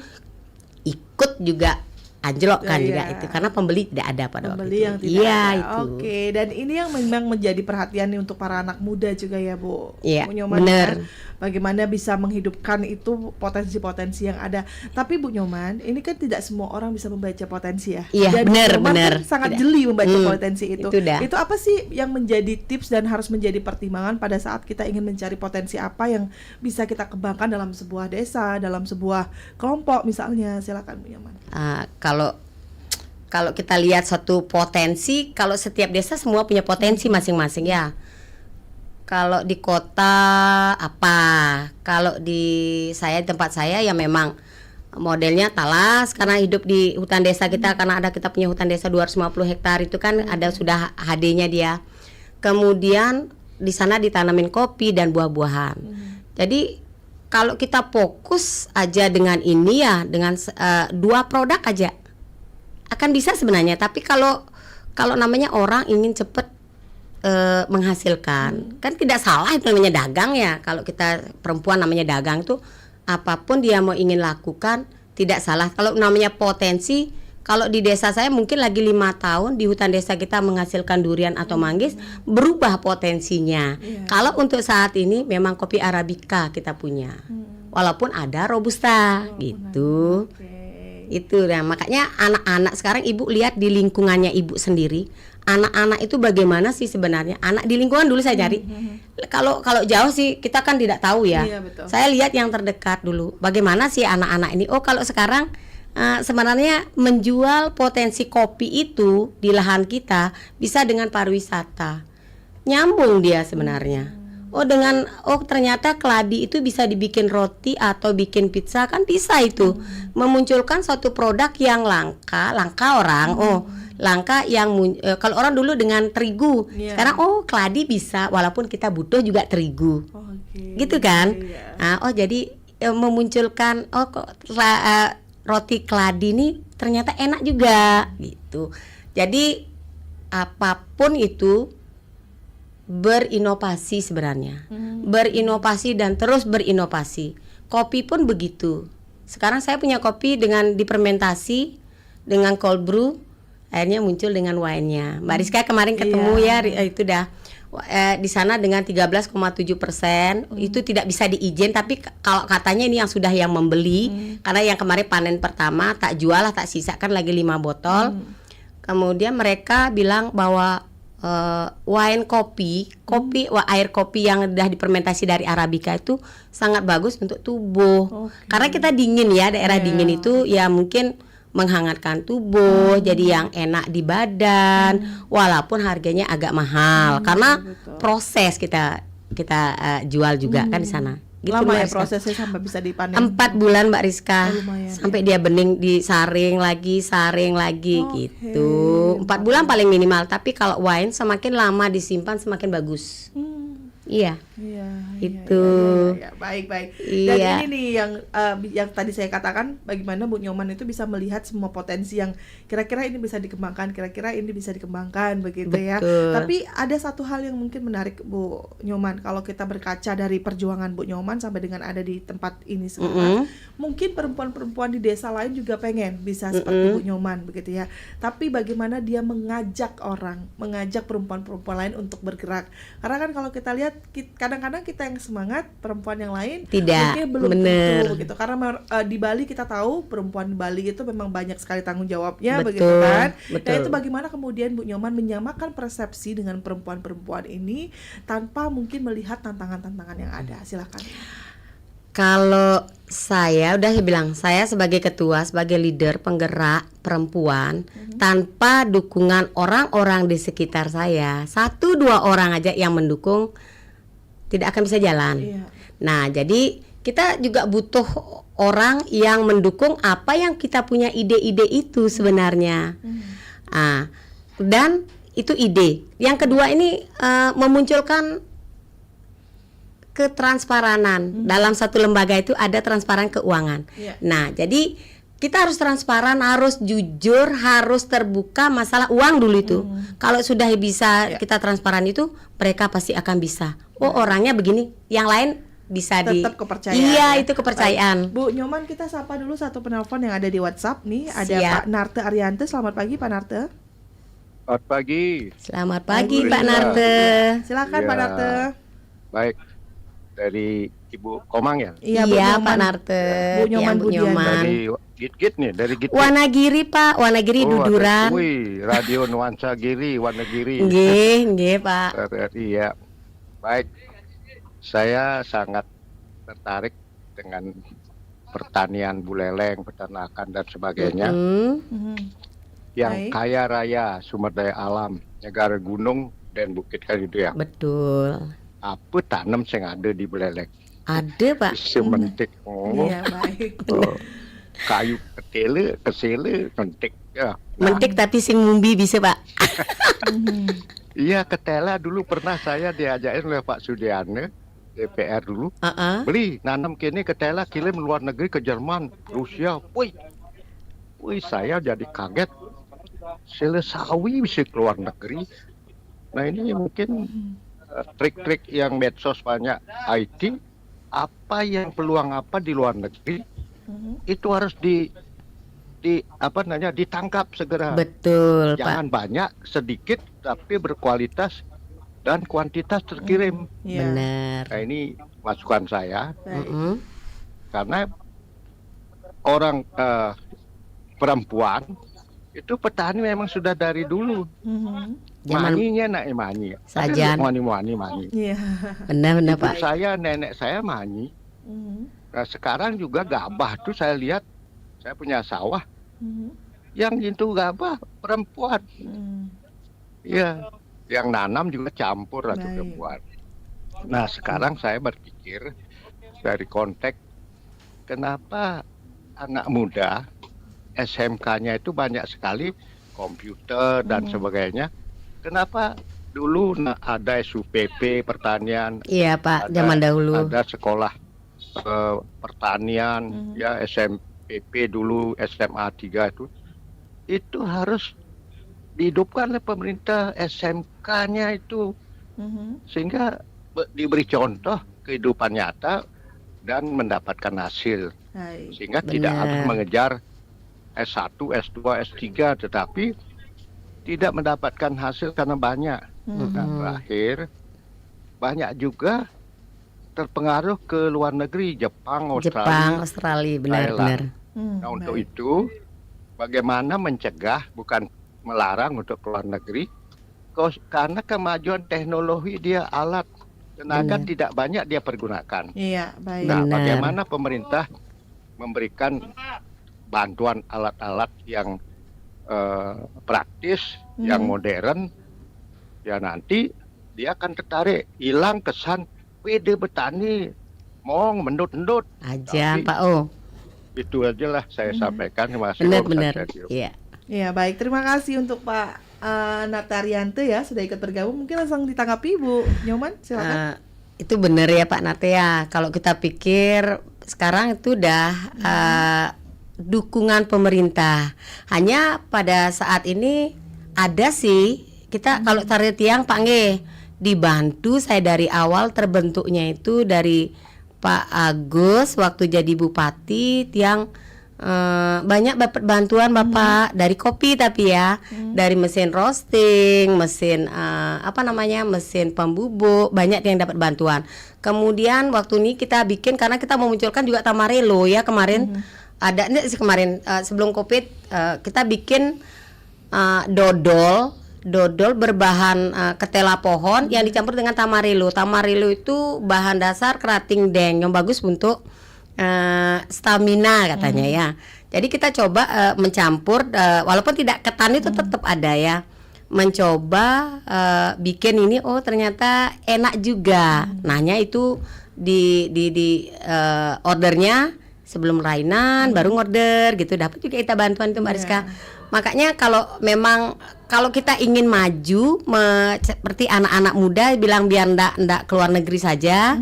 ikut juga anjlok kan juga itu karena pembeli tidak ada pada waktu itu. Yang tidak ada. Itu. Oke, dan ini yang memang menjadi perhatian nih untuk para anak muda juga ya, Bu. Iya, Bu Nyoman, bener. kan? Bagaimana bisa menghidupkan itu potensi-potensi yang ada. Tapi Bu Nyoman, ini kan tidak semua orang bisa membaca potensi ya. Iya, dan benar, Bu Nyoman benar. kan sangat Tidak. jeli membaca potensi itu. Itu apa sih yang menjadi tips dan harus menjadi pertimbangan pada saat kita ingin mencari potensi apa yang bisa kita kembangkan dalam sebuah desa, dalam sebuah kelompok misalnya. Silakan Bu Nyoman. Kalau kita lihat satu potensi, kalau setiap desa semua punya potensi masing-masing ya. Kalau di kota apa? Kalau di tempat saya ya memang modelnya talas karena hidup di hutan desa kita, karena kita punya hutan desa 250 hektar itu kan ada sudah HD-nya dia. Kemudian di sana ditanamin kopi dan buah-buahan. Jadi kalau kita fokus aja dengan ini ya, dengan 2 produk aja akan bisa sebenarnya. Tapi kalau namanya orang ingin cepat menghasilkan, kan tidak salah itu namanya dagang ya. Kalau kita perempuan namanya dagang tuh apapun dia mau ingin lakukan tidak salah. Kalau namanya potensi, kalau di desa saya mungkin lagi 5 tahun di hutan desa kita menghasilkan durian atau manggis, berubah potensinya. Kalau untuk saat ini memang kopi Arabica kita punya, walaupun ada Robusta gitu. Itu ya, makanya anak-anak sekarang ibu lihat di lingkungannya ibu sendiri, anak-anak itu bagaimana sih sebenarnya. Anak di lingkungan dulu saya cari. Kalau jauh sih kita kan tidak tahu ya. Iya, betul. Saya lihat yang terdekat dulu. Bagaimana sih anak-anak ini? Oh, kalau sekarang sebenarnya menjual potensi kopi itu di lahan kita bisa dengan pariwisata. Nyambung dia sebenarnya. Ternyata keladi itu bisa dibikin roti atau bikin pizza, kan bisa itu. Memunculkan suatu produk yang langka orang. Langka yang kalau orang dulu dengan terigu. Sekarang keladi bisa walaupun kita butuh juga terigu. Gitu kan? Jadi memunculkan roti keladi ini ternyata enak juga gitu. Jadi apapun itu berinovasi sebenarnya. Berinovasi dan terus berinovasi. Kopi pun begitu. Sekarang saya punya kopi dengan difermentasi dengan cold brew, akhirnya muncul dengan wine-nya. Mbak Rizka kemarin ketemu itu dah di sana dengan 13,7%. Itu tidak bisa diizin, tapi kalau katanya ini yang sudah yang membeli, karena yang kemarin panen pertama tak jual lah, tak sisakan lagi 5 botol. Kemudian mereka bilang bahwa wine air kopi yang udah difermentasi dari Arabica itu sangat bagus untuk tubuh. Karena kita dingin ya, daerah dingin itu ya mungkin menghangatkan tubuh, jadi yang enak di badan, walaupun harganya agak mahal karena proses kita jual juga kan di sana. Gitu, lama ya Mbak Rizka. prosesnya sampai bisa dipanen? 4 bulan Mbak Rizka, sampai dia bening, saring lagi gitu. 4 bulan paling minimal. Tapi kalau wine semakin lama disimpan semakin bagus. Iya, Iya, Itu. iya. Baik. Dan Iya. ini nih yang tadi saya katakan, bagaimana Bu Nyoman itu bisa melihat semua potensi yang kira-kira ini bisa dikembangkan, begitu ya. Betul. Tapi ada satu hal yang mungkin menarik Bu Nyoman, kalau kita berkaca dari perjuangan Bu Nyoman sampai dengan ada di tempat ini sekarang, mungkin perempuan-perempuan di desa lain juga pengen bisa seperti Bu Nyoman begitu ya. Tapi bagaimana dia mengajak perempuan-perempuan lain untuk bergerak? Karena kan kalau kita lihat kadang-kadang kita yang semangat, perempuan yang lain Tidak, mungkin belum bener. tentu begitu. Karena di Bali kita tahu perempuan di Bali itu memang banyak sekali tanggung jawabnya Betul, begitu kan. Nah, betul. itu bagaimana kemudian Bu Nyoman menyamakan persepsi dengan perempuan-perempuan ini tanpa mungkin melihat tantangan-tantangan yang ada. Silakan. Kalau saya udah bilang, saya sebagai ketua, sebagai leader penggerak perempuan, tanpa dukungan orang-orang di sekitar saya, 1-2 orang aja yang mendukung, tidak akan bisa jalan. Iya. Nah, jadi kita juga butuh orang yang mendukung apa yang kita punya ide-ide itu sebenarnya. Dan itu ide. Yang kedua ini memunculkan ketransparanan. Dalam satu lembaga itu ada transparan keuangan. Iya. Nah, jadi kita harus transparan, harus jujur, harus terbuka masalah uang dulu itu. Kalau sudah bisa kita transparan itu, mereka pasti akan bisa. Oh, orangnya begini, yang lain bisa Tetap kepercayaan. Iya, ya. itu kepercayaan. Baik. Bu Nyoman, kita sapa dulu satu penelpon yang ada di WhatsApp nih. Ada Siap. Pak Narte Ariante. Selamat pagi Pak Narte. Selamat pagi. Selamat pagi, Baik, Pak Risa. Narte. Silakan Iya. Pak Narte. Baik. Dari Ibu Komang ya? Iya, Bu Iya, Nyoman. Pak Narte. Bu Nyoman Iya, Bu Budian. Nyoman. Dari Git-Git nih, dari Git. Wanagiri, Pak. Wanagiri Duduran. Wih, Radio Nuansa Giri, Wanagiri. Nggih, Pak. Iya. Baik. Saya sangat tertarik dengan pertanian buleleng, peternakan dan sebagainya. Yang Baik. kaya raya sumber daya alam, negara gunung dan bukit kan itu ya. Betul. Apa tanam yang ada di buleleng? Ada, Pak. Sementik. Iya, baik. Kayu kesele, mentik ya. Mentik tapi sing mumbi bisa, Pak. Iya, ketela dulu pernah saya diajakin oleh Pak Sudiane DPR dulu. Beli nanam kini ketela kirim luar negeri ke Jerman, Rusia. Wih, saya jadi kaget. Selesawi bisa keluar negeri. Nah, ini mungkin trik-trik yang medsos banyak IT. Apa yang peluang apa di luar negeri itu harus ditangkap segera. Betul, Jangan Pak. banyak, sedikit tapi berkualitas dan kuantitas terkirim. Iya. Benar. Nah, ini masukan saya Baik. karena orang perempuan itu petani memang sudah dari dulu. Zaman Maninya nak mani. Sajan. Mani. Iya. benar, Ibu Pak. saya, nenek saya mani. Nah, sekarang juga gabah tuh saya lihat, saya punya sawah. Yang itu gabah perempuan. Iya, yang nanam juga campur atau Baik. perempuan. Nah, sekarang saya berpikir dari konteks kenapa anak muda SMK-nya itu banyak sekali komputer dan sebagainya. Kenapa dulu ada SUPP pertanian, Iya, Pak. Zaman dahulu. ada sekolah pertanian, ya SMPP dulu, SMA 3 itu harus dihidupkan oleh pemerintah SMK-nya itu sehingga diberi contoh kehidupan nyata dan mendapatkan hasil Baik. sehingga tidak harus Benar. mengejar S1, S2, S3 tetapi tidak mendapatkan hasil karena banyak. Nah, terakhir banyak juga terpengaruh ke luar negeri, Jepang, Jepang, Australia. Australia, benar-benar. Nah, untuk itu bagaimana mencegah, bukan melarang untuk keluar negeri, karena kemajuan teknologi dia alat tenaga Benar. tidak banyak dia pergunakan. Iya, baik. Nah, Benar. bagaimana pemerintah memberikan bantuan alat-alat yang praktis, yang modern, ya nanti dia akan tertarik, hilang kesan pede petani, mong mendut-endut. Aja, Tapi Pak O. itu aja lah saya sampaikan. Terima kasih. Benar-benar. Om Satrio. Iya. Iya, baik. Terima kasih untuk Pak Natariante ya sudah ikut bergabung. Mungkin langsung ditanggapi Bu Nyoman, silakan. Itu benar ya Pak Natea. Kalau kita pikir sekarang itu udah dukungan pemerintah. Hanya pada saat ini ada sih kita kalau tarik tiang Pak Nge dibantu saya dari awal terbentuknya itu dari Pak Agus waktu jadi bupati tiang banyak dapat bantuan Bapak dari kopi tapi ya dari mesin roasting, mesin mesin pembubuk banyak yang dapat bantuan. Kemudian waktu ini kita bikin karena kita memunculkan juga Tamarelo ya kemarin ada kemarin sebelum Covid kita bikin dodol berbahan ketela pohon yang dicampur dengan tamarelo. Tamarelo itu bahan dasar kerating deng yang bagus untuk stamina katanya ya. Jadi kita coba mencampur walaupun tidak ketan itu tetap ada ya. Mencoba bikin ini ternyata enak juga. Nanya itu di ordernya sebelum rainan baru order gitu dapat juga kita bantuan itu Mbak Rizka. Makanya kalau kita ingin maju seperti anak-anak muda bilang biar ndak keluar negeri saja,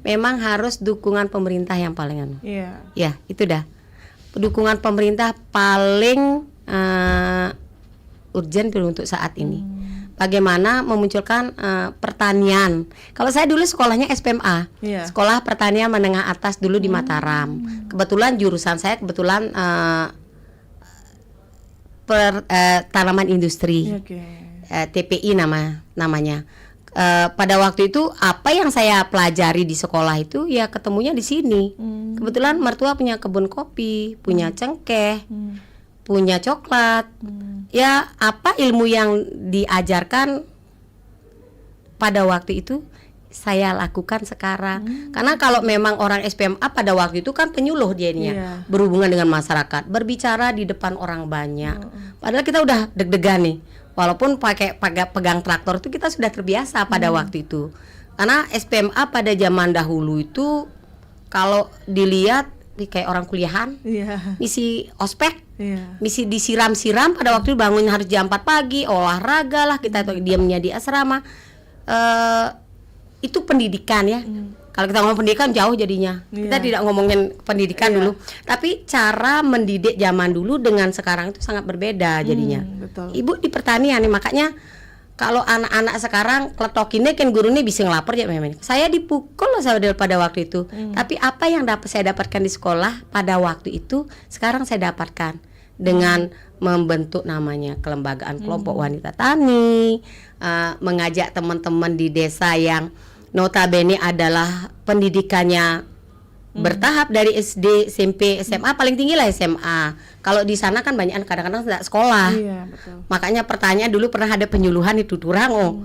memang harus dukungan pemerintah yang paling ya itu dah. Dukungan pemerintah paling urgent untuk saat ini. Bagaimana memunculkan pertanian. Kalau saya dulu sekolahnya SPMA, Sekolah Pertanian Menengah Atas dulu di Mataram. Kebetulan jurusan saya tanaman industri, TPI namanya. Pada waktu itu apa yang saya pelajari di sekolah itu ya ketemunya di sini. Kebetulan mertua punya kebun kopi, punya cengkeh, punya coklat. Ya apa ilmu yang diajarkan pada waktu itu saya lakukan sekarang. Karena kalau memang orang SPMA pada waktu itu kan penyuluh dianya, berhubungan dengan masyarakat, berbicara di depan orang banyak. Padahal kita udah deg-degan nih. Walaupun pegang traktor itu kita sudah terbiasa pada waktu itu. Karena SPMA pada zaman dahulu itu kalau dilihat kayak orang kuliahan, misi ospek, misi disiram-siram pada waktu itu bangun harus jam 4 pagi, olahraga lah kita diamnya di asrama. Itu pendidikan ya. Kalau kita ngomong pendidikan jauh jadinya. Kita tidak ngomongin pendidikan dulu. Tapi cara mendidik zaman dulu dengan sekarang itu sangat berbeda jadinya. Betul. Ibu di pertanian nih, makanya kalau anak-anak sekarang kletokinnya kan gurunya bisa ngelapor ya memang. Saya dipukul loh pada waktu itu. Tapi apa yang saya dapatkan di sekolah pada waktu itu sekarang saya dapatkan dengan membentuk namanya kelembagaan kelompok wanita tani, mengajak teman-teman di desa yang notabene adalah pendidikannya bertahap dari SD, SMP, SMA, paling tinggi lah SMA. Kalau di sana kan banyak kadang-kadang tidak sekolah. Betul. Makanya pertanyaan dulu pernah ada penyuluhan itu turang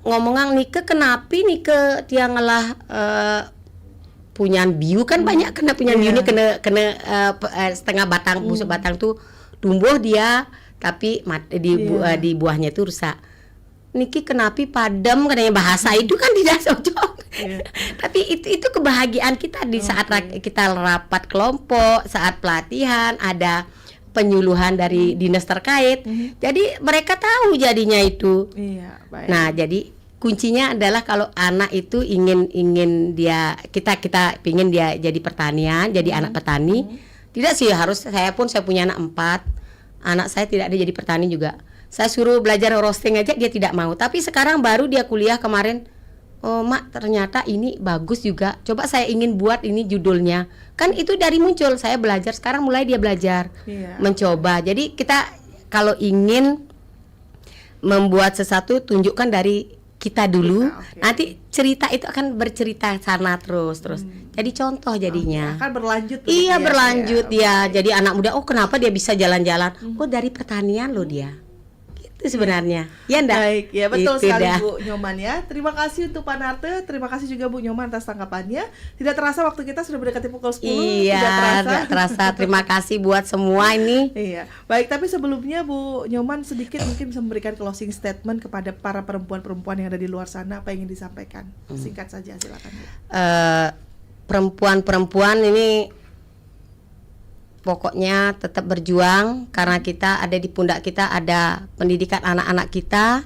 ngomongan Nike kenapa Nike dia ngalah punya biu kan banyak kena punya biu ini kena setengah batang busuk batang tuh tumbuh dia tapi di buahnya itu rusak. Niki kenapa padam katanya bahasa itu kan tidak cocok. Tapi itu kebahagiaan kita di saat kita rapat kelompok, saat pelatihan ada penyuluhan dari dinas terkait. Jadi mereka tahu jadinya itu. Baik. Nah, jadi kuncinya adalah kalau anak itu ingin dia kita pingin dia jadi pertanian, jadi anak petani. Tidak sih harus saya punya anak 4. Anak saya tidak ada jadi petani juga. Saya suruh belajar roasting aja dia tidak mau. Tapi sekarang baru dia kuliah kemarin. Oh mak ternyata ini bagus juga. Coba saya ingin buat ini judulnya. Kan itu dari muncul saya belajar. Sekarang mulai dia belajar mencoba. Jadi kita kalau ingin membuat sesuatu tunjukkan dari kita dulu. Nanti cerita itu akan bercerita sana terus. Jadi contoh jadinya. Akan berlanjut. Iya berlanjut ya. Jadi anak muda kenapa dia bisa jalan-jalan? Dari pertanian loh dia. Itu sebenarnya. Ya enggak? Baik, ya betul itu sekali dah. Bu Nyoman ya. Terima kasih untuk Pak Narte, terima kasih juga Bu Nyoman atas tanggapannya. Tidak terasa waktu kita sudah mendekati pukul 10. Iya, tidak terasa. Terima kasih buat semua ini. Iya. Baik, tapi sebelumnya Bu Nyoman sedikit mungkin bisa memberikan closing statement kepada para perempuan-perempuan yang ada di luar sana, apa yang ingin disampaikan? Singkat saja silakan Bu. Perempuan-perempuan ini pokoknya tetap berjuang karena kita ada di pundak kita ada pendidikan anak-anak kita,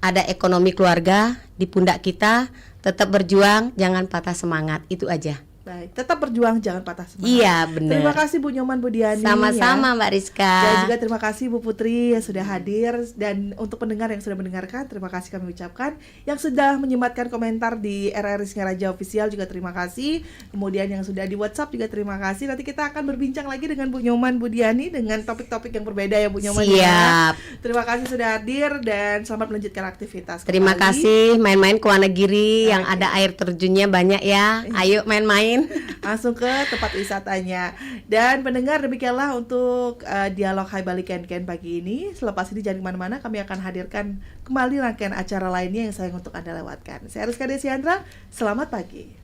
ada ekonomi keluarga di pundak kita, tetap berjuang, jangan patah semangat, itu aja. Baik, tetap berjuang, jangan patah semangat. Iya, benar. Terima kasih Bu Nyoman Budiani. Sama-sama Mbak Rizka. Dan juga terima kasih Bu Putri yang sudah hadir. Dan untuk pendengar yang sudah mendengarkan, terima kasih kami ucapkan. Yang sudah menyematkan komentar di RRI Singaraja Official juga terima kasih. Kemudian yang sudah di WhatsApp juga terima kasih. Nanti kita akan berbincang lagi dengan Bu Nyoman Budiani dengan topik-topik yang berbeda ya Bu Nyoman. Siap. Ya. Terima kasih sudah hadir dan selamat melanjutkan aktivitas. Terima kasih, main-main ke Wonogiri yang ada air terjunnya banyak ya. Ayo main-main. Langsung ke tempat wisatanya. Dan pendengar, demikianlah untuk dialog Hai Bali Ken pagi ini. Selepas ini jangan kemana-mana, kami akan hadirkan kembali rangkaian acara lainnya yang sayang untuk Anda lewatkan. Saya Rizka Desiandra, selamat pagi.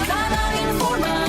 Kanal Informasi.